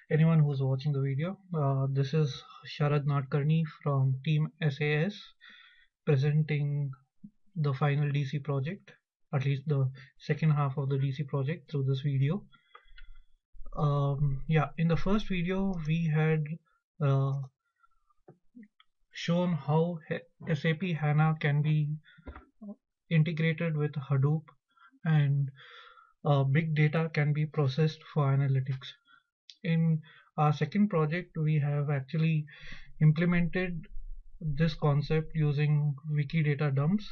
anyone who's watching the video. This is Sharad Nadkarni from Team SAS presenting the final DC project, at least the second half of the DC project through this video. Yeah, in the first video we had uh, shown how SAP HANA can be integrated with Hadoop and big data can be processed for analytics. In our second project, we have actually implemented this concept using Wikidata dumps,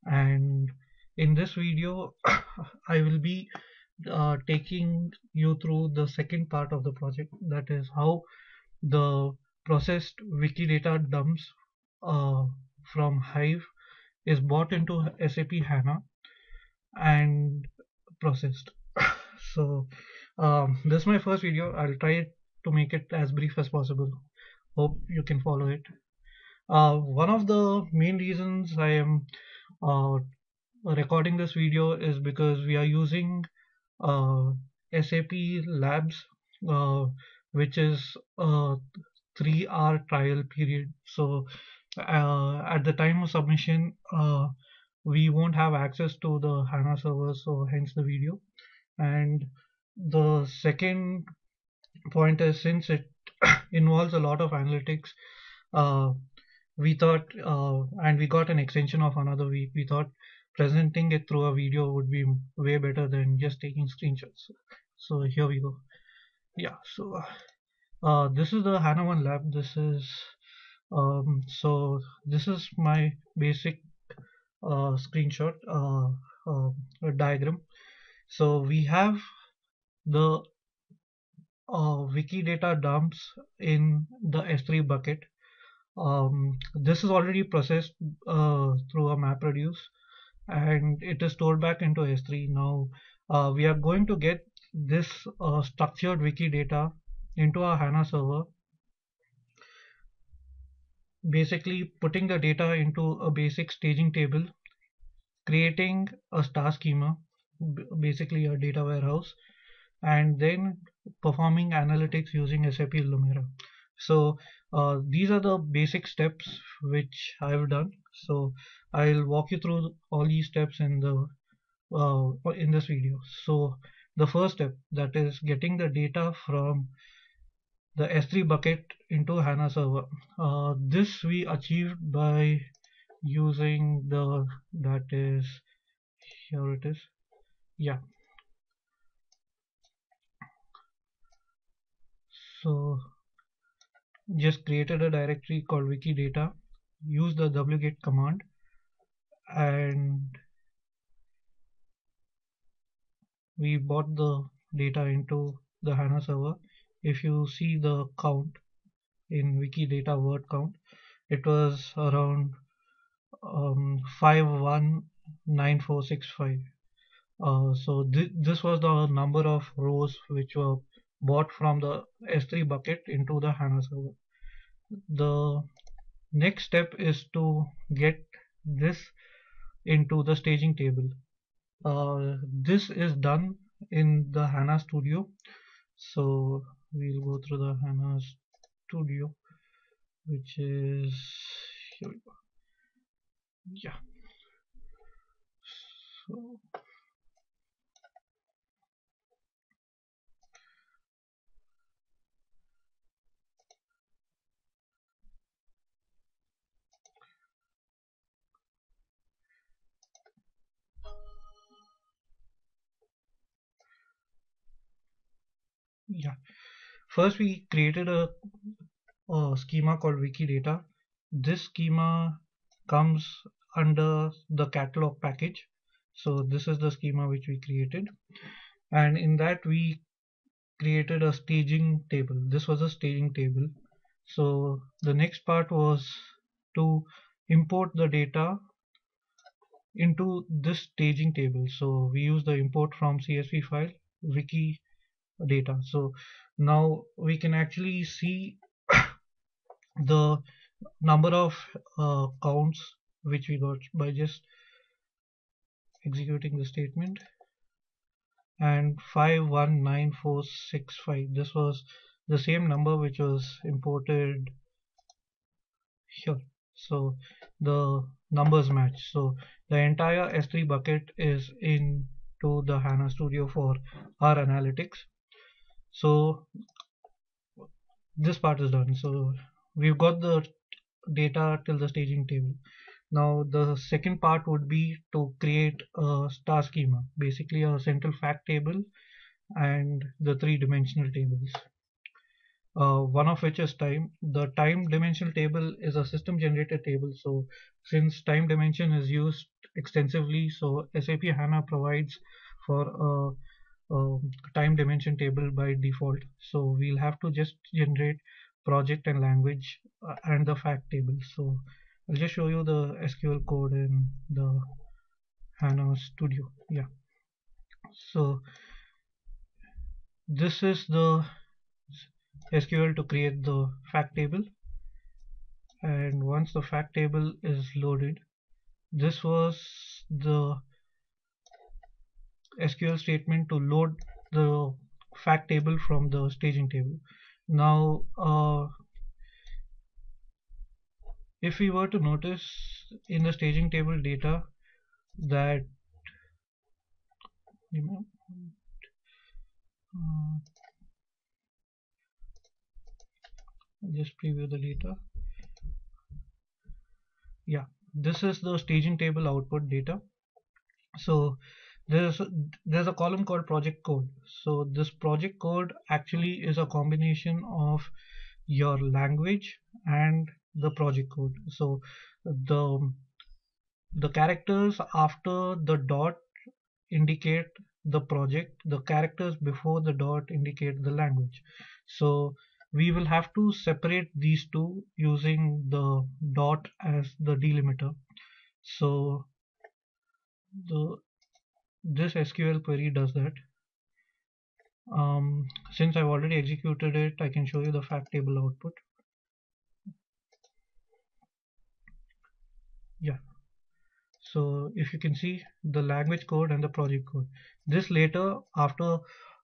and in this video I will be taking you through the second part of the project, that is how the processed Wikidata dumps from Hive is brought into SAP HANA and processed. So this is my first video. I'll try to make it as brief as possible. Hope you can follow it. One of the main reasons I am uh, recording this video is because we are using uh, SAP Labs, uh, which is a 3-hour trial period. So at the time of submission, we won't have access to the HANA server, so hence the video. And the second point is, since it involves a lot of analytics, uh, we thought, and we got an extension of another week, we thought presenting it through a video would be way better than just taking screenshots. So here we go. Yeah, so this is the HANA One lab. So this is my basic screenshot diagram. So we have the Wikidata dumps in the S3 bucket. This is already processed through a MapReduce and it is stored back into S3. Now we are going to get this structured Wikidata into our HANA server, basically putting the data into a basic staging table, creating a star schema, basically a data warehouse, and then performing analytics using SAP Lumira. So these are the basic steps which I've done. So I'll walk you through all these steps in this video. So the first step, that is getting the data from the S3 bucket into HANA server. This we achieved by using that is, here it is. Yeah. So just created a directory called Wikidata, use the wget command, and we brought the data into the HANA server. If you see the count in Wikidata word count, it was around 519465. So this was the number of rows which were bought from the S3 bucket into the HANA server. The next step is to get this into the staging table. This is done in the HANA Studio. So we'll go through the HANA Studio, which is here we go. Yeah. So yeah, first we created a schema called Wikidata. This schema comes under the catalog package. So this is the schema which we created, and in that we created a staging table. This was a staging table. So the next part was to import the data into this staging table. So we use the import from CSV file wiki data. So now we can actually see the number of counts which we got by just executing the statement. and 519465. This was the same number which was imported here. So the numbers match. So the entire S3 bucket is into the HANA Studio for our analytics. So this part is done. So we've got the data till the staging table. Now the second part would be to create a star schema, basically a central fact table and the three-dimensional tables. One of which is time. The time dimensional table is a system generated table. So since time dimension is used extensively, so SAP HANA provides for a time dimension table by default. So we'll have to just generate project and language and the fact table. So I'll just show you the SQL code in the HANA Studio. Yeah. So this is the SQL to create the fact table, and once the fact table is loaded, this was the SQL statement to load the fact table from the staging table. Now if we were to notice in the staging table data that just preview the data. Yeah, this is the staging table output data. So there's a column called project code. So this project code actually is a combination of your language and the project code. So the characters after the dot indicate the project, the characters before the dot indicate the language. So we will have to separate these two using the dot as the delimiter. So this SQL query does that. Since I've already executed it, I can show you the fact table output. Yeah. So if you can see the language code and the project code, this later after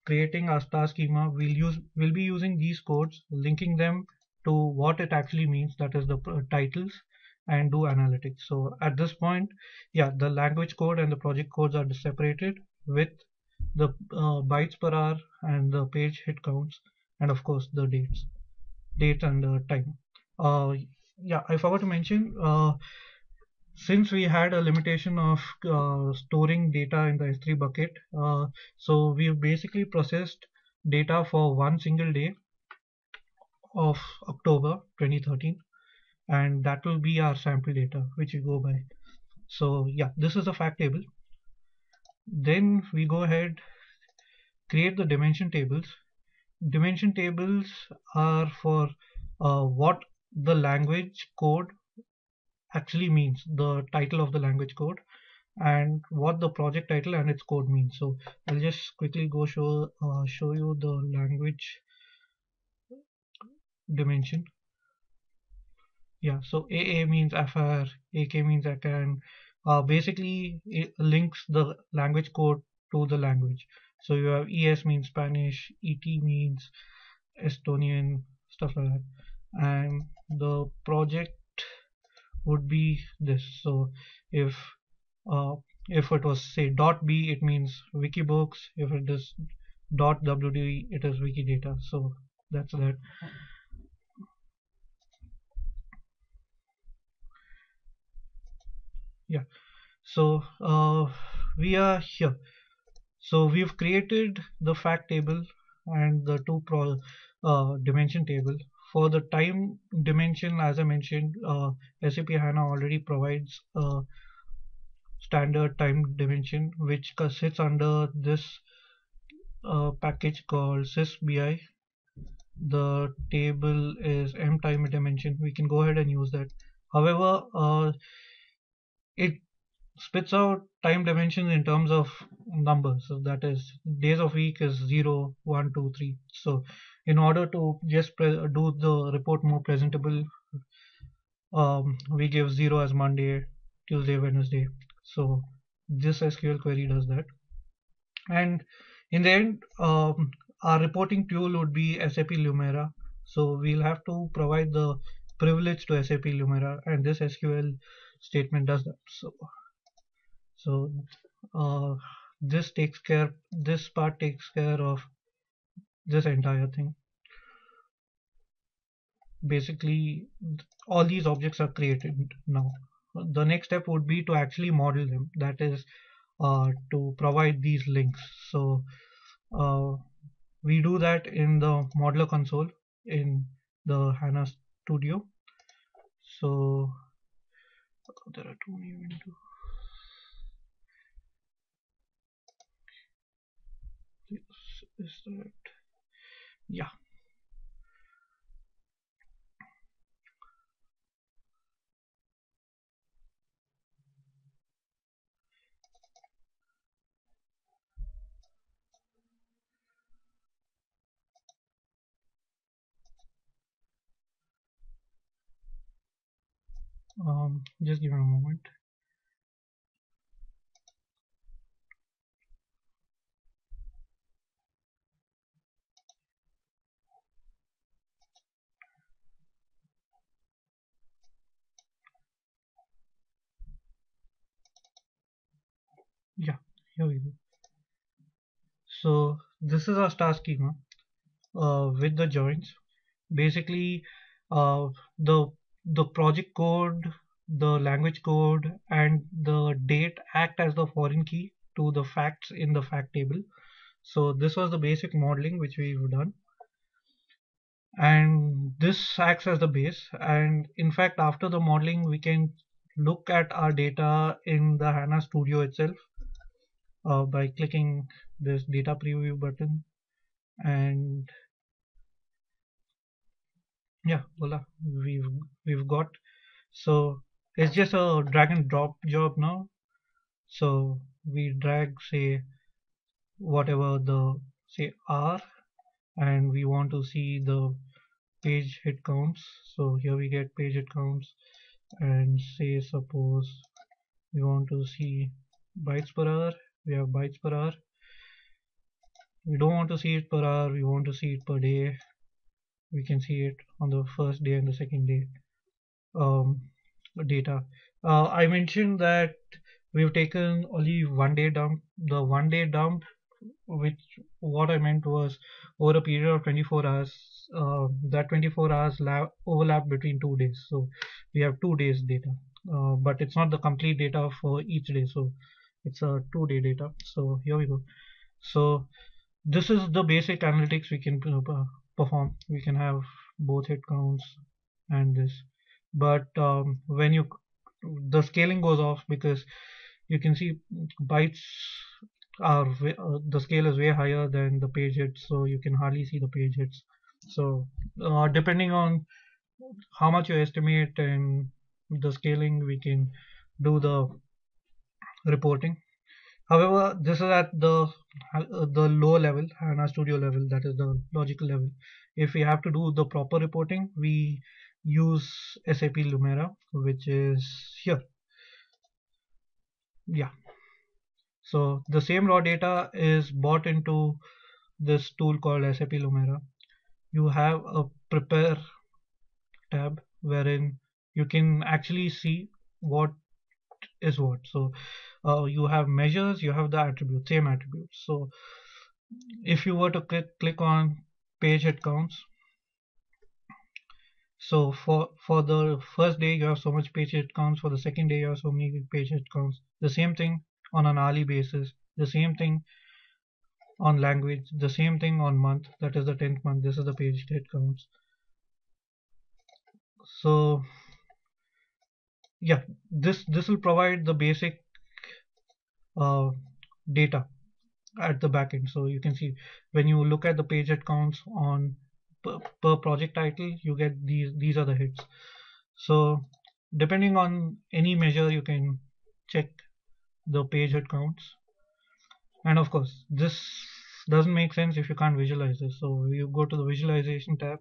creating our star schema, we'll be using these codes, linking them to what it actually means, that is the titles, and do analytics. So at this point, yeah, the language code and the project codes are separated with the bytes per hour and the page hit counts, and of course the date and time. Yeah, I forgot to mention, since we had a limitation of storing data in the S3 bucket, so we've basically processed data for one single day of October 2013, and that will be our sample data which we go by. So yeah, this is the fact table. Then we go ahead, create the dimension tables. Dimension tables are for what the language code actually means, the title of the language code, and what the project title and its code means. So I'll just quickly go show you the language dimension. Yeah, so AA means affair, AK means akan. Basically it links the language code to the language. So you have ES means Spanish, ET means Estonian, stuff like that, and the project would be this. So if uh, if it was say .b, it means Wikibooks. If it is .wd, it is Wikidata. So that's that. Yeah. So we are here. So we've created the fact table and the two dimension table. For the time dimension, as I mentioned, SAP HANA already provides a standard time dimension which sits under this package called sysbi. The table is m time dimension. We can go ahead and use that. However, it spits out time dimensions in terms of numbers. So that is days of week is 0, 1, 2, 3. So in order to just do the report more presentable, we give 0 as Monday, Tuesday, Wednesday. So this SQL query does that. And In the end, our reporting tool would be SAP Lumira. So we'll have to provide the privilege to SAP Lumira, and this SQL statement does that. So uh, this part takes care of this entire thing. Basically, all these objects are created now. The next step would be to actually model them. That is, to provide these links. So uh, we do that in the modeler console in the HANA Studio. So there are too many windows. Is that? Yeah. Just give me a moment. Yeah, here we go. So this is our star schema with the joins. Basically, the project code, the language code, and the date act as the foreign key to the facts in the fact table. So this was the basic modeling which we've done, and this acts as the base. And in fact, after the modeling, we can look at our data in the HANA Studio itself by clicking this data preview button. And yeah, voila, we've got. So it's just a drag and drop job now. So we drag, say, whatever the, say, R, and we want to see the page hit counts. So here we get page hit counts, and say suppose we want to see bytes per hour. We have bytes per hour. We don't want to see it per hour, we want to see it per day. We can see it on the first day and the second day um, data. I mentioned that we've taken only 1 day dump. The 1 day dump, which what I meant was over a period of 24 hours, that 24 hours overlap between 2 days. So we have 2 days data, but it's not the complete data for each day. So it's a 2 day data. So here we go. So this is the basic analytics we can perform. We can have both hit counts and this, but when you the scaling goes off because you can see bytes are the scale is way higher than the page hits, so you can hardly see the page hits. So depending on how much you estimate and the scaling, we can do the reporting. However, this is at the low level, HANA Studio level, that is the logical level. If we have to do the proper reporting, we use SAP Lumira, which is here. Yeah. So the same raw data is bought into this tool called SAP Lumira. You have a prepare tab wherein you can actually see what is what. So you have measures, you have the attributes, same attributes. So if you were to click on page head counts, so for the first day you have so much page head counts, for the second day you have so many page head counts. The same thing on an hourly basis, the same thing on language, the same thing on month, that is the 10th month, this is the page head counts. So yeah, this will provide the basic uh, data at the back end. So you can see when you look at the page head counts on per project title, you get these are the hits. So depending on any measure, you can check the page head counts. And of course, this doesn't make sense if you can't visualize this. So you go to the visualization tab,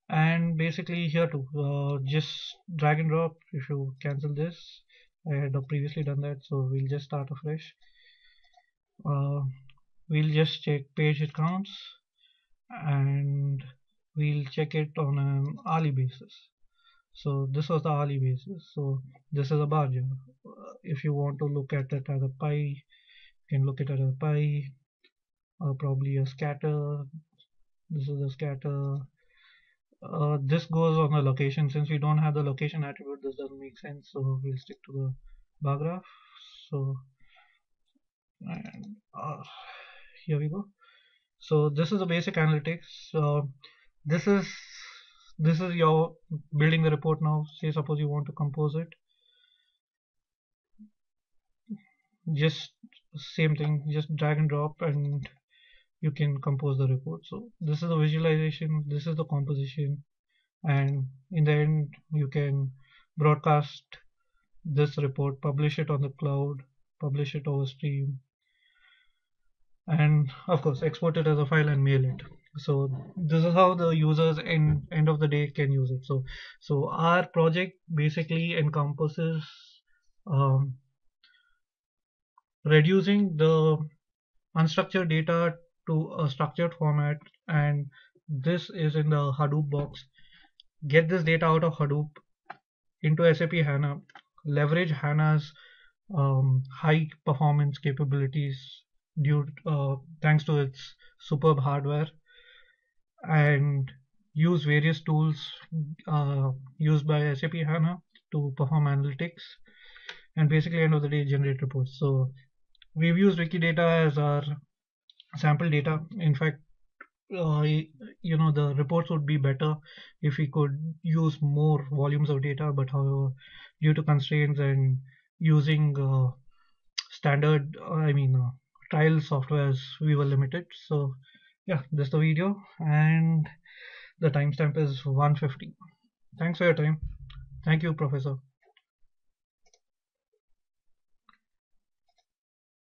and basically here too, just drag and drop. If you cancel this, I had previously done that, so we'll just start afresh. Uh, we'll just check page counts, and we'll check it on an hourly basis. So this was the hourly basis. So this is a bar chart. If you want to look at it as a pie, you can look at it as a pie, or probably a scatter. This is a scatter. This goes on the location. Since we don't have the location attribute, this doesn't make sense. So we'll stick to the bar graph. So and here we go. So this is the basic analytics. This is this is your building the report now. Say suppose you want to compose it. Just same thing. Just drag and drop, and you can compose the report. So this is the visualization. This is the composition, and in the end you can broadcast this report, publish it on the cloud, publish it over stream, and of course export it as a file and mail it. So this is how the users in end of the day can use it. So our project basically encompasses um, reducing the unstructured data to a structured format, and this is in the Hadoop box. Get this data out of Hadoop into SAP HANA, leverage HANA's high performance capabilities due thanks to its superb hardware, and use various tools used by SAP HANA to perform analytics, and basically end of the day generate reports. So we've used Wikidata as our sample data. In fact, the reports would be better if we could use more volumes of data, but however, due to constraints and using standard trial softwares, we were limited. So yeah, this is the video, and the timestamp is 150. Thanks for your time. Thank you, Professor.